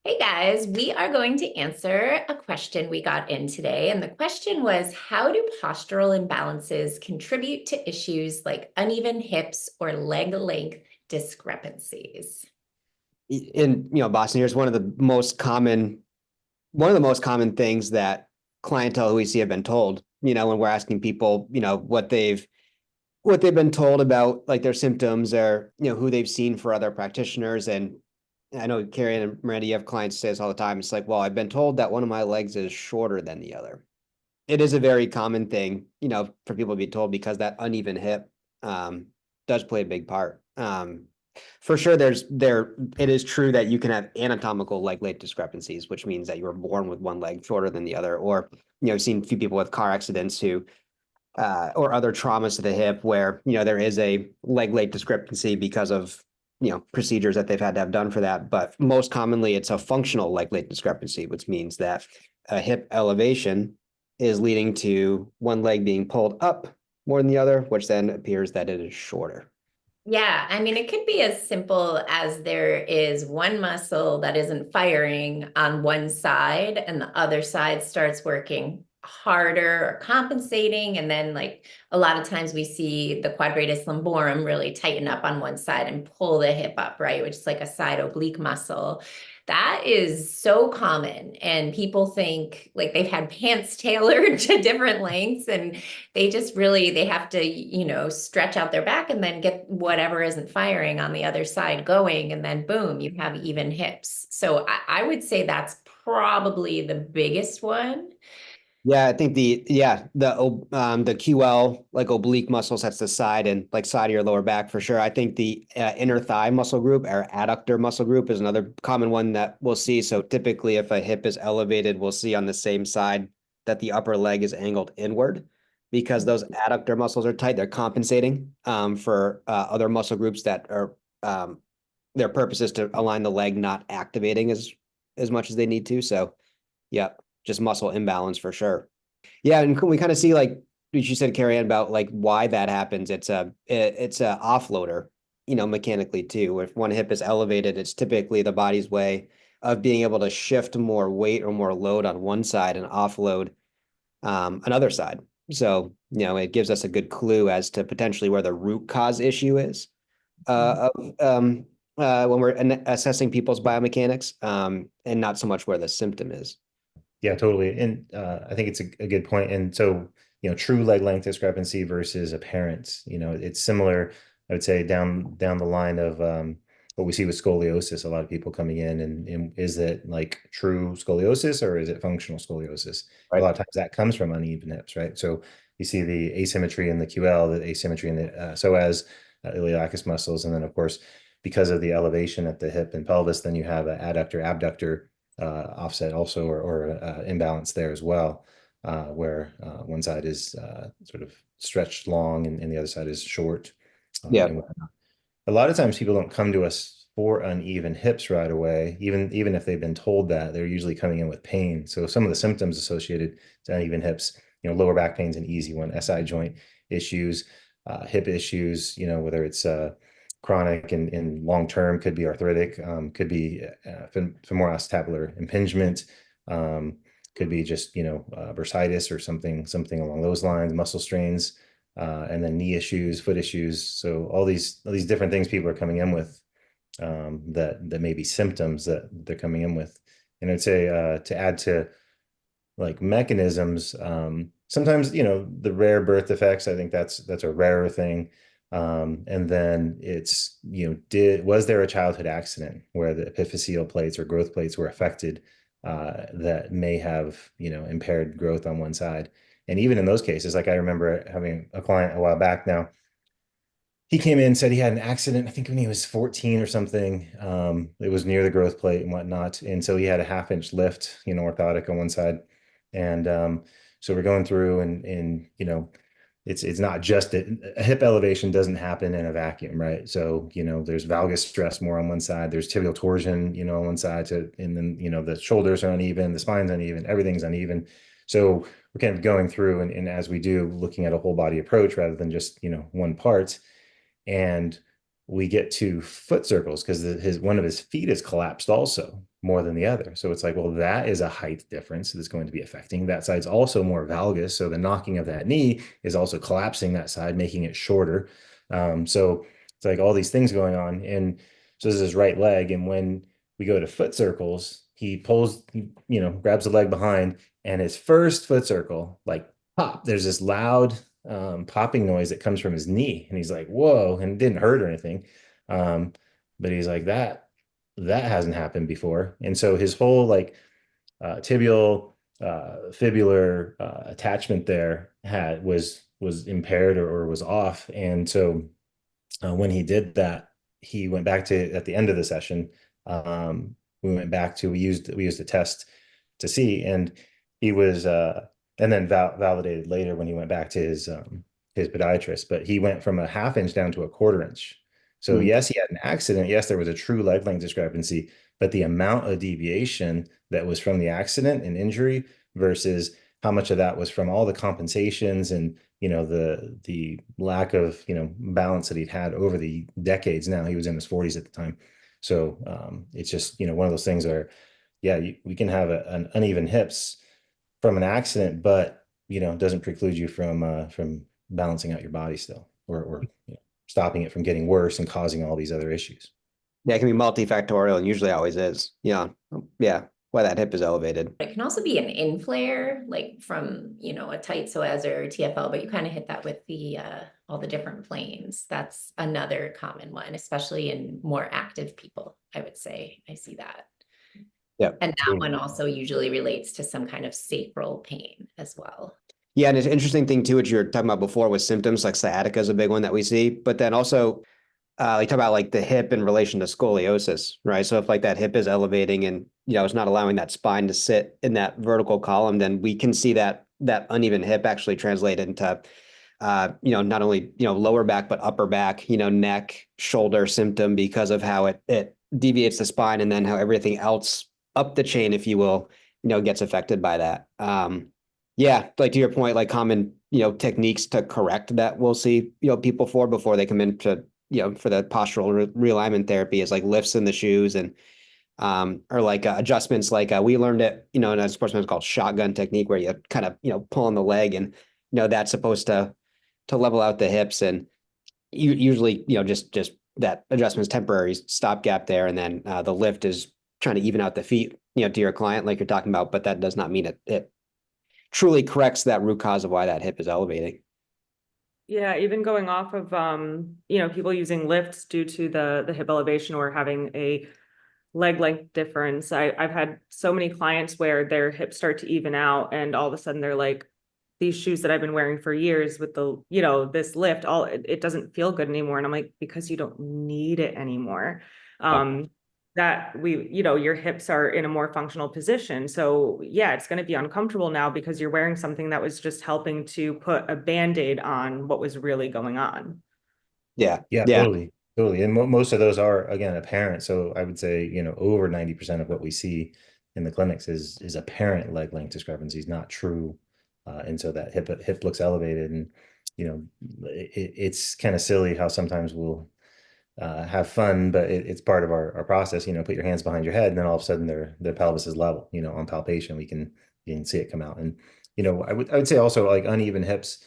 Hey guys, we are going to answer a question we got in today. And the question was, how do postural imbalances contribute to issues like uneven hips or leg length discrepancies? Boston, here's one of the most common things that clientele who we see have been told, when we're asking people, what they've been told about like their symptoms or, who they've seen for other practitioners. And I know Carrie and Miranda, you have clients say this all the time. It's like, well, I've been told that one of my legs is shorter than the other. It is a very common thing, for people to be told because that uneven hip does play a big part. For sure, it is true that you can have anatomical leg length discrepancies, which means that you were born with one leg shorter than the other, or I've seen a few people with car accidents who or other traumas to the hip where there is a leg length discrepancy because of procedures that they've had to have done for that. But most commonly, it's a functional leg length discrepancy, which means that a hip elevation is leading to one leg being pulled up more than the other, which then appears that it is shorter. Yeah, I mean, it could be as simple as there is one muscle that isn't firing on one side and the other side starts working harder or compensating. And then, like, a lot of times we see the quadratus lumborum really tighten up on one side and pull the hip up, right? Which is like a side oblique muscle. That is so common. And people think like they've had pants tailored to different lengths and they just really they have to stretch out their back and then get whatever isn't firing on the other side going, and then boom, you have even hips. So I would say that's probably the biggest one. Yeah, I think the QL like oblique muscles, that's the side and like side of your lower back for sure. I think the inner thigh muscle group or adductor muscle group is another common one that we'll see. So typically, if a hip is elevated, we'll see on the same side that the upper leg is angled inward because those adductor muscles are tight. They're compensating for other muscle groups that are their purpose is to align the leg, not activating as much as they need to. So yeah, just muscle imbalance for sure. Yeah, and we kind of see like you said, Carrie Ann, about like why that happens. It's a offloader, mechanically too. If one hip is elevated, it's typically the body's way of being able to shift more weight or more load on one side and offload another side. So, it gives us a good clue as to potentially where the root cause issue is when we're assessing people's biomechanics, and not so much where the symptom is. Yeah, totally. And I think it's a good point. And so, true leg length discrepancy versus apparent, it's similar, I would say, down the line of what we see with scoliosis. A lot of people coming in and is it like true scoliosis or is it functional scoliosis? A Right. lot of times that comes from uneven hips, right? So you see the asymmetry in the QL, the asymmetry in the psoas, iliacus muscles, and then of course, because of the elevation at the hip and pelvis, then you have an adductor abductor offset also or imbalance there as well, where one side is sort of stretched long and the other side is short. Yeah. And whatnot. A lot of times people don't come to us for uneven hips right away, even if they've been told that, they're usually coming in with pain. So some of the symptoms associated to uneven hips, lower back pain is an easy one, SI joint issues, hip issues, whether it's chronic and long term, could be arthritic, could be femoral acetabular impingement, could be just bursitis or something along those lines, muscle strains, and then knee issues, foot issues. So all these different things people are coming in with, that may be symptoms that they're coming in with. And I'd say to add to like mechanisms, sometimes the rare birth defects, I think that's a rarer thing. And then it's, was there a childhood accident where the epiphyseal plates or growth plates were affected, that may have, impaired growth on one side? And even in those cases, like I remember having a client a while back now, he came in and said he had an accident, I think when he was 14 or something. It was near the growth plate and whatnot. And so he had a half-inch lift, orthotic on one side. And so we're going through and it's not just a hip elevation doesn't happen in a vacuum, right? So, there's valgus stress more on one side, there's tibial torsion, on one side, and then, the shoulders are uneven, the spine's uneven, everything's uneven. So we're kind of going through and as we do, looking at a whole body approach rather than just, one part. And we get to foot circles because one of his feet is collapsed also. more than the other. So it's like, well, that is a height difference that's going to be affecting. That side's also more valgus. So the knocking of that knee is also collapsing that side, making it shorter. So it's like all these things going on. And so this is his right leg. And when we go to foot circles, he pulls, grabs the leg behind, and his first foot circle, like pop, there's this loud popping noise that comes from his knee. And he's like, whoa, and it didn't hurt or anything. But he's like, that hasn't happened before. And so his whole like tibial fibular attachment there was impaired or was off. And so when he did that, he went back to at the end of the session. We went back to we used a test to see, and he was and then validated later when he went back to his podiatrist. But he went from a half inch down to a quarter inch. So yes, he had an accident. Yes, there was a true leg length discrepancy, but the amount of deviation that was from the accident and injury versus how much of that was from all the compensations and the lack of balance that he'd had over the decades. Now he was in his 40s at the time. So it's just one of those things where we can have an uneven hips from an accident, but it doesn't preclude you from balancing out your body still, or stopping it from getting worse and causing all these other issues. Yeah, it can be multifactorial and usually always is. Yeah. Yeah. Why that hip is elevated. It can also be an inflare, like from, a tight psoas or TFL, but you kind of hit that with the all the different planes. That's another common one, especially in more active people, I would say. I see that. Yeah. And that one also usually relates to some kind of sacral pain as well. Yeah, and it's an interesting thing too, what you were talking about before with symptoms, like sciatica is a big one that we see, but then also you talk about like the hip in relation to scoliosis, right? So if like that hip is elevating and it's not allowing that spine to sit in that vertical column, then we can see that uneven hip actually translate into not only lower back but upper back, neck, shoulder symptom because of how it deviates the spine, and then how everything else up the chain, if you will, gets affected by that. Yeah, like to your point, like common techniques to correct that we'll see people for before they come in to for the postural realignment therapy is like lifts in the shoes and or like adjustments like we learned it in a sportsman called shotgun technique, where you kind of pull on the leg, and that's supposed to level out the hips, and usually just that adjustment is temporary stopgap there, and then the lift is trying to even out the feet to your client like you're talking about, but that does not mean it truly corrects that root cause of why that hip is elevating. Yeah, even going off of people using lifts due to the hip elevation or having a leg length difference. I've had so many clients where their hips start to even out, and all of a sudden they're like, these shoes that I've been wearing for years with the this lift, it doesn't feel good anymore. And I'm like, because you don't need it anymore. That your hips are in a more functional position. So yeah, it's going to be uncomfortable now because you're wearing something that was just helping to put a Band-Aid on what was really going on. Yeah. Totally. And most of those are, again, apparent. So I would say, over 90% of what we see in the clinics is apparent leg length discrepancies, not true. And so that hip looks elevated, and, it's kind of silly how sometimes we'll have fun, but it's part of our process. Put your hands behind your head, and then all of a sudden their pelvis is level. On palpation, you can see it come out. And I would say also, like uneven hips,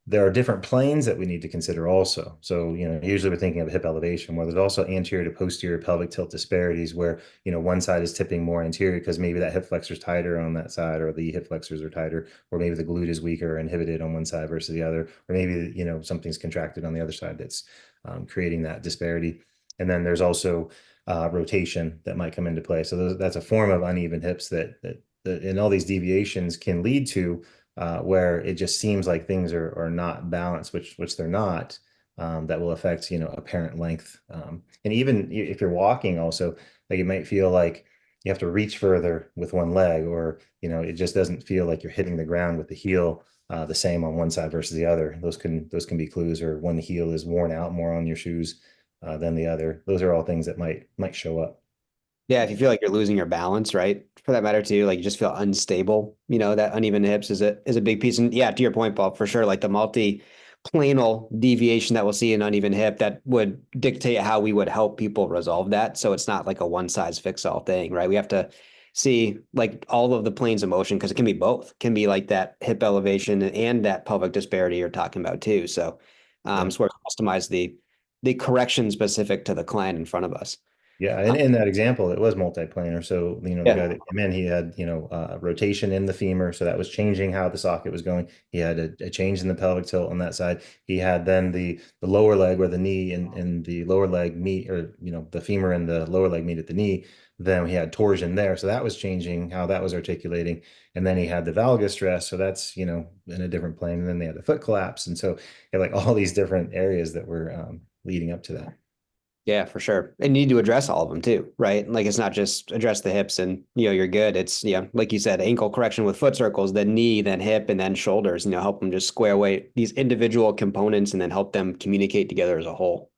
there are different planes that we need to consider also. So usually we're thinking of hip elevation, where there's also anterior to posterior pelvic tilt disparities, where one side is tipping more anterior because maybe that hip flexor is tighter on that side, or the hip flexors are tighter, or maybe the glute is weaker or inhibited on one side versus the other, or maybe something's contracted on the other side that's creating that disparity. And then there's also rotation that might come into play. So that's a form of uneven hips that and all these deviations can lead to where it just seems like things are not balanced, which they're not. That will affect apparent length. And even if you're walking, also, like, it might feel like you have to reach further with one leg, or it just doesn't feel like you're hitting the ground with the heel the same on one side versus the other. Those can be clues, or one heel is worn out more on your shoes than the other. Those are all things that might show up. Yeah, if you feel like you're losing your balance, right? For that matter too, like you just feel unstable, that uneven hips is a big piece. And yeah, to your point, Paul, for sure, like the planal deviation that we'll see in uneven hip that would dictate how we would help people resolve that. So it's not like a one size fits all thing, right? We have to see like all of the planes of motion because it can be both. It can be like that hip elevation and that pelvic disparity you're talking about too. So so we're customize the correction specific to the client in front of us. Yeah, and in that example, it was multiplanar. So, the Yeah. guy that came in, he had, rotation in the femur. So that was changing how the socket was going. He had a change in the pelvic tilt on that side. He had then the lower leg where the knee and the lower leg meet, or, the femur and the lower leg meet at the knee. Then he had torsion there. So that was changing how that was articulating. And then he had the valgus stress. So that's, in a different plane. And then they had the foot collapse. And so you have like all these different areas that were leading up to that. Yeah, for sure. And you need to address all of them too, right? Like it's not just address the hips and you're good. It's like you said, ankle correction with foot circles, then knee, then hip, and then shoulders, help them just square away these individual components and then help them communicate together as a whole.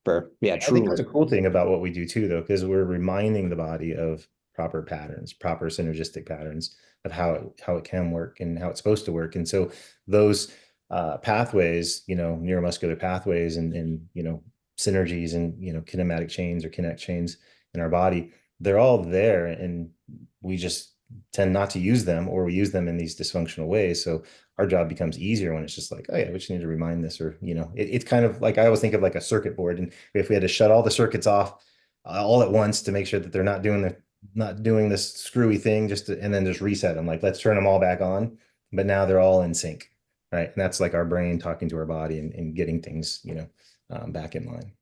I think that's a cool thing about what we do too, though, because we're reminding the body of proper patterns, proper synergistic patterns of how it can work and how it's supposed to work. And so those pathways, neuromuscular pathways and synergies and kinematic chains or connect chains in our body, they're all there, and we just tend not to use them, or we use them in these dysfunctional ways. So our job becomes easier when it's just like, oh yeah, we just need to remind this, or it's kind of like, I always think of like a circuit board, and if we had to shut all the circuits off all at once to make sure that they're not doing this screwy thing, and then just reset them, like let's turn them all back on, but now they're all in sync, right? And that's like our brain talking to our body and getting things back in line.